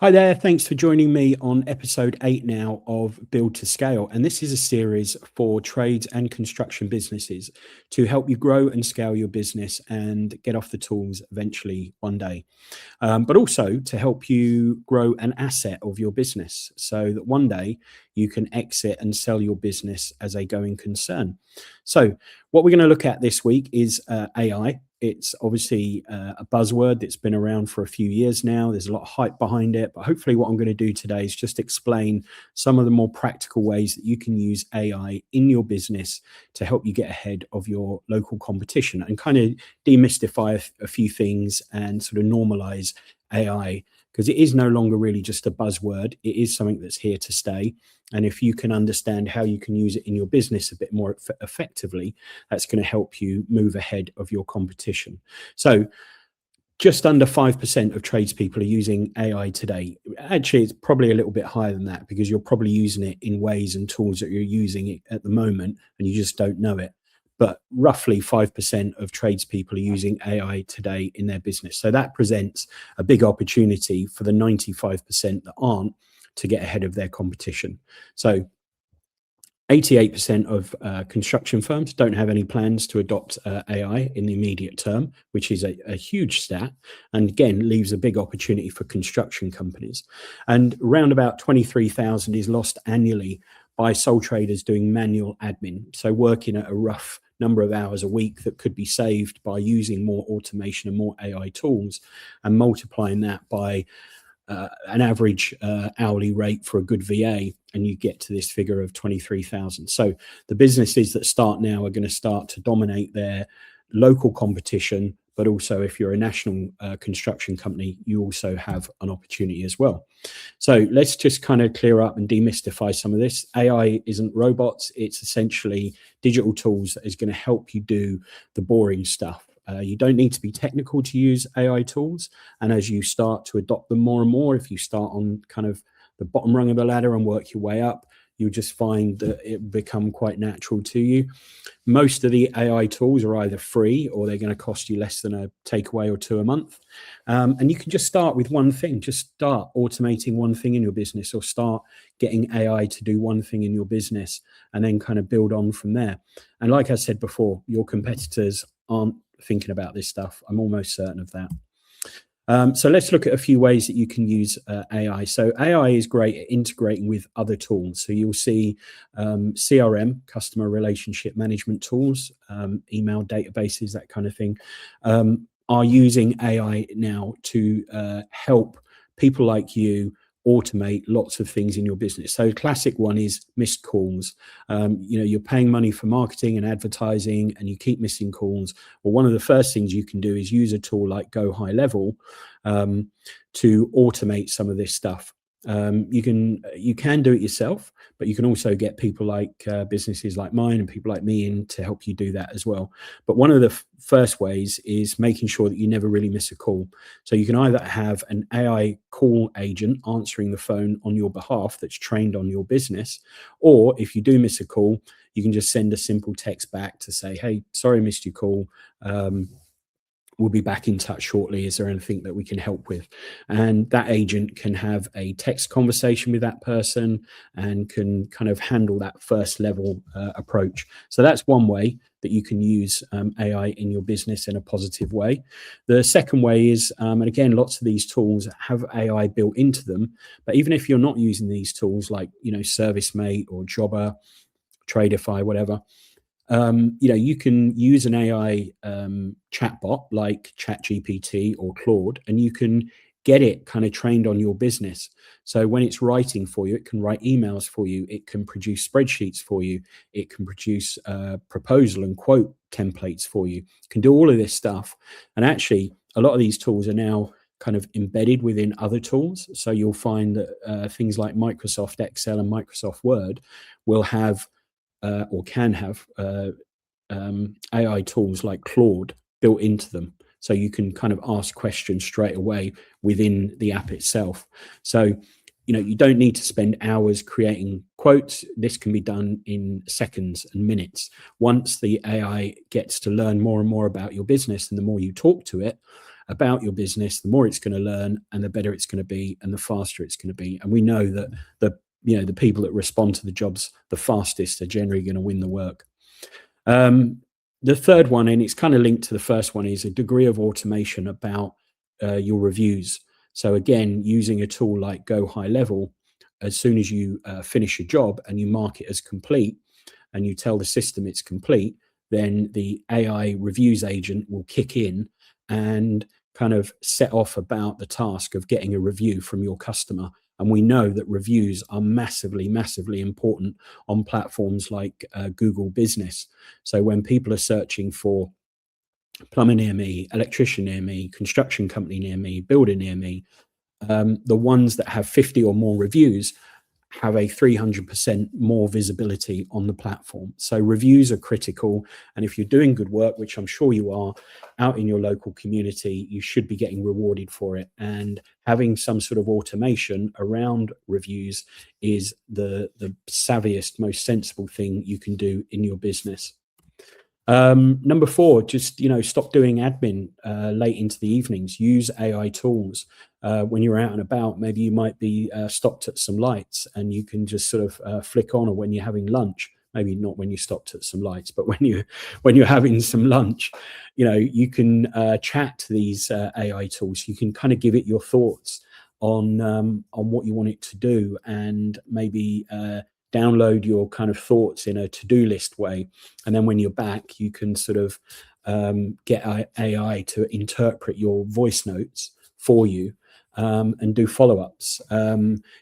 Hi there, thanks for joining me on episode 8 now of Build to Scale. And this is a series for trades and construction businesses to help you grow and scale your business and get off the tools eventually one day. But also to help you grow an asset of your business so that one day you can exit and sell your business as a going concern. So, what we're going to look at this week is AI. It's obviously a buzzword that's been around for a few years now. There's a lot of hype behind it. But hopefully, what I'm going to do today is just explain some of the more practical ways that you can use AI in your business to help you get ahead of your local competition and kind of demystify a few things and sort of normalize AI, because it is no longer really just a buzzword. It is something that's here to stay. And if you can understand how you can use it in your business a bit more effectively, that's going to help you move ahead of your competition. So, just under 5% of tradespeople are using AI today. Actually, it's probably a little bit higher than that because you're probably using it in ways and tools that you're using it at the moment and you just don't know it. But roughly 5% of tradespeople are using AI today in their business. So that presents a big opportunity for the 95% that aren't to get ahead of their competition. So 88% of construction firms don't have any plans to adopt AI in the immediate term, which is a huge stat, and again leaves a big opportunity for construction companies. And around about 23,000 is lost annually by sole traders doing manual admin, so working at a rough number of hours a week that could be saved by using more automation and more AI tools, and multiplying that by an average hourly rate for a good VA, and you get to this figure of 23,000. So the businesses that start now are going to start to dominate their local competition, but also if you're a national construction company, you also have an opportunity as well. So let's just kind of clear up and demystify some of this. AI isn't robots, it's essentially digital tools that is going to help you do the boring stuff. You don't need to be technical to use AI tools. And as you start to adopt them more and more, if you start on kind of the bottom rung of the ladder and work your way up, you'll just find that it become quite natural to you. Most of the AI tools are either free or they're going to cost you less than a takeaway or two a month. And you can just start with one thing. Just start automating one thing in your business, or start getting AI to do one thing in your business, and then kind of build on from there. And like I said before, your competitors aren't thinking about this stuff. I'm almost certain of that. So let's look at a few ways that you can use AI. So AI is great at integrating with other tools. So you'll see CRM, customer relationship management tools, email databases, that kind of thing, are using AI now to help people like you automate lots of things in your business. So classic one is missed calls. You're paying money for marketing and advertising and you keep missing calls. Well, one of the first things you can do is use a tool like Go High Level to automate some of this stuff. You can do it yourself, but you can also get people like businesses like mine and people like me in to help you do that as well. But one of the first ways is making sure that you never really miss a call. So you can either have an AI call agent answering the phone on your behalf that's trained on your business, or if you do miss a call, you can just send a simple text back to say, hey, sorry I missed your call. We'll be back in touch shortly. Is there anything that we can help with? And that agent can have a text conversation with that person and can kind of handle that first level approach. So that's one way that you can use AI in your business in a positive way. The second way is, and again, lots of these tools have AI built into them, but even if you're not using these tools like, ServiceMate or Jobber, Tradeify, whatever, you can use an AI chatbot like ChatGPT or Claude, and you can get it kind of trained on your business. So when it's writing for you, it can write emails for you, it can produce spreadsheets for you, it can produce proposal and quote templates for you, it can do all of this stuff. And actually, a lot of these tools are now kind of embedded within other tools. So you'll find that things like Microsoft Excel and Microsoft Word will have or can have AI tools like Claude built into them. So you can kind of ask questions straight away within the app itself. So, you don't need to spend hours creating quotes. This can be done in seconds and minutes. Once the AI gets to learn more and more about your business, and the more you talk to it, about your business, the more it's going to learn, and the better it's going to be, and the faster it's going to be. And we know that the people that respond to the jobs the fastest are generally going to win the work. The third one, and it's kind of linked to the first one, is a degree of automation about your reviews. So again, using a tool like Go High Level, as soon as you finish your job and you mark it as complete, and you tell the system it's complete, then the AI reviews agent will kick in and kind of set off about the task of getting a review from your customer. And we know that reviews are massively, massively important on platforms like Google Business. So when people are searching for plumber near me, electrician near me, construction company near me, builder near me, the ones that have 50 or more reviews have a 300% more visibility on the platform. So reviews are critical. And if you're doing good work, which I'm sure you are, out in your local community, you should be getting rewarded for it. And having some sort of automation around reviews is the savviest, most sensible thing you can do in your business. Number 4, just stop doing admin late into the evenings. Use AI tools when you're out and about. Maybe you might be stopped at some lights, and you can just sort of flick on, or when you're having lunch. Maybe not when you stopped at some lights, but when you're having some lunch, you can chat to these AI tools. You can kind of give it your thoughts on what you want it to do, and maybe download your kind of thoughts in a to-do list way. And then when you're back, you can sort of get AI to interpret your voice notes for you, and do follow-ups.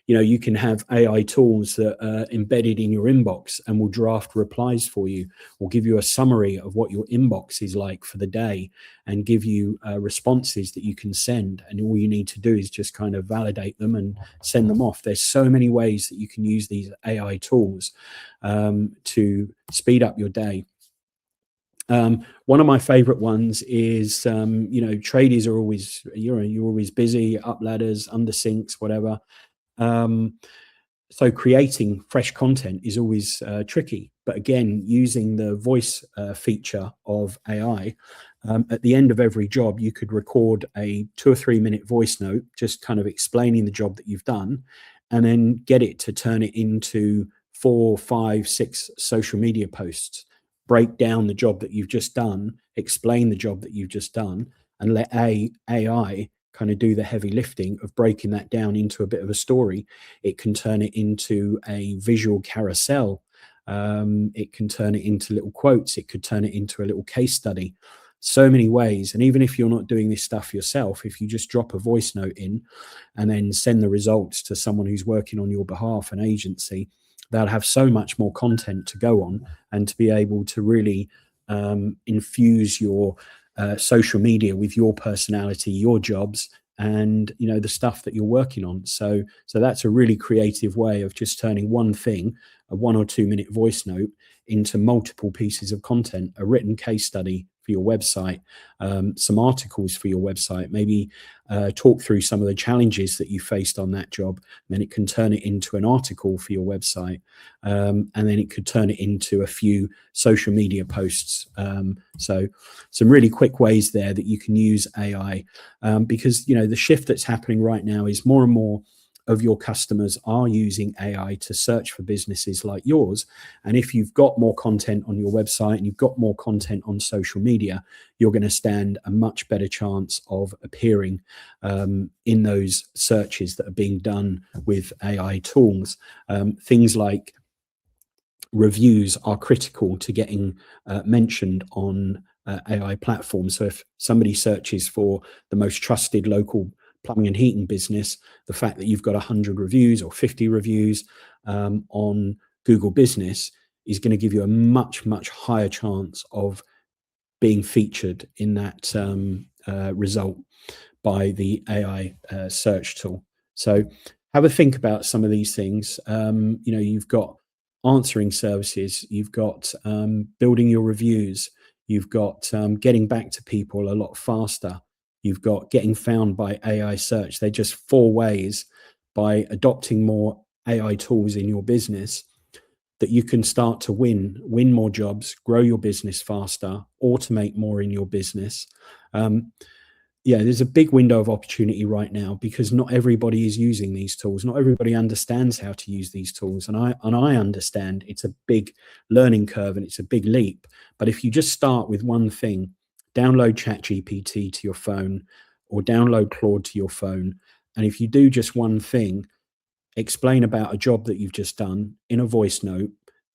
You can have AI tools that are embedded in your inbox and will draft replies for you, or give you a summary of what your inbox is like for the day, and give you responses that you can send. And all you need to do is just kind of validate them and send them off. There's so many ways that you can use these AI tools to speed up your day. One of my favorite ones is, tradies are always, you're always busy, up ladders, under sinks, whatever. So creating fresh content is always tricky. But again, using the voice feature of AI, at the end of every job, you could record a 2 or 3 minute voice note, just kind of explaining the job that you've done, and then get it to turn it into 4, 5, 6 social media posts. Break down the job that you've just done, explain the job that you've just done, and let AI kind of do the heavy lifting of breaking that down into a bit of a story. It can turn it into a visual carousel. It can turn it into little quotes. It could turn it into a little case study. So many ways. And even if you're not doing this stuff yourself, if you just drop a voice note in and then send the results to someone who's working on your behalf, an agency, they'll have so much more content to go on, and to be able to really infuse your social media with your personality, your jobs, and the stuff that you're working on. So that's a really creative way of just turning one thing, a 1 or 2 minute voice note, into multiple pieces of content, a written case study for your website, some articles for your website, maybe talk through some of the challenges that you faced on that job. And then it can turn it into an article for your website, and then it could turn it into a few social media posts. So some really quick ways there that you can use AI, because the shift that's happening right now is more and more of your customers are using AI to search for businesses like yours. And if you've got more content on your website and you've got more content on social media, you're going to stand a much better chance of appearing in those searches that are being done with AI tools. Things like reviews are critical to getting mentioned on AI platforms. So if somebody searches for the most trusted local plumbing and heating business, the fact that you've got 100 reviews or 50 reviews on Google Business is going to give you a much, much higher chance of being featured in that result by the AI search tool. So have a think about some of these things. You've got answering services, you've got building your reviews, you've got getting back to people a lot faster, you've got getting found by AI search. They're just 4 ways, by adopting more AI tools in your business, that you can start to win more jobs, grow your business faster, automate more in your business. Yeah, there's a big window of opportunity right now because not everybody is using these tools. Not everybody understands how to use these tools, and I understand it's a big learning curve and it's a big leap. But if you just start with one thing, download ChatGPT to your phone or download Claude to your phone, and if you do just one thing, explain about a job that you've just done in a voice note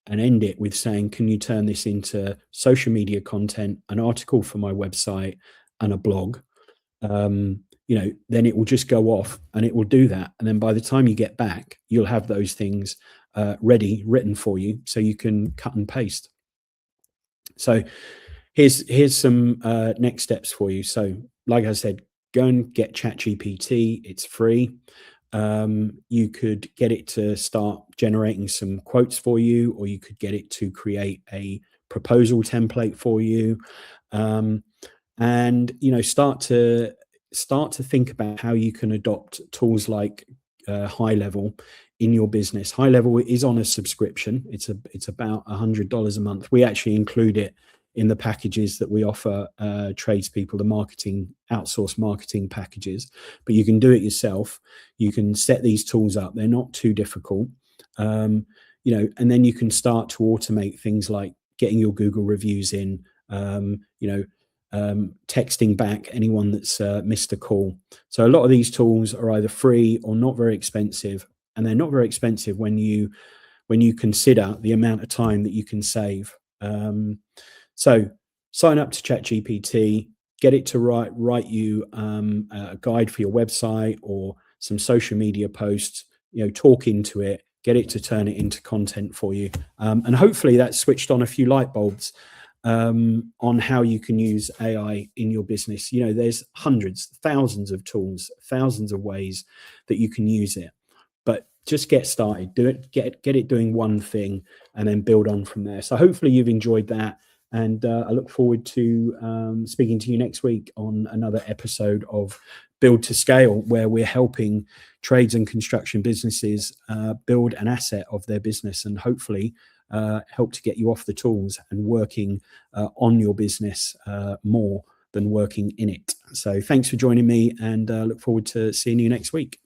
and end it with saying, "Can you turn this into social media content, an article for my website, and a blog?" Then it will just go off and it will do that. And then by the time you get back, you'll have those things ready, written for you, so you can cut and paste. So here's some next steps for you. So, like I said, go and get ChatGPT. It's free. You could get it to start generating some quotes for you, or you could get it to create a proposal template for you. Um, and start to think about how you can adopt tools like high level in your business. High level is on a subscription. It's about $100 a month. We actually include it in the packages that we offer tradespeople, the marketing outsource marketing packages. But you can do it yourself. You can set these tools up. They're not too difficult. And then you can start to automate things like getting your Google reviews in. Texting back anyone that's missed a call. So a lot of these tools are either free or not very expensive, and they're not very expensive when you consider the amount of time that you can save. So sign up to ChatGPT, get it to write you a guide for your website or some social media posts. Talk into it, get it to turn it into content for you, and hopefully that switched on a few light bulbs on how you can use AI in your business. There's hundreds, thousands of tools, thousands of ways that you can use it. But just get started, do it, get it doing one thing, and then build on from there. So hopefully you've enjoyed that, and I look forward to speaking to you next week on another episode of Build to Scale, where we're helping trades and construction businesses build an asset of their business, and hopefully help to get you off the tools and working on your business more than working in it. So thanks for joining me, and look forward to seeing you next week.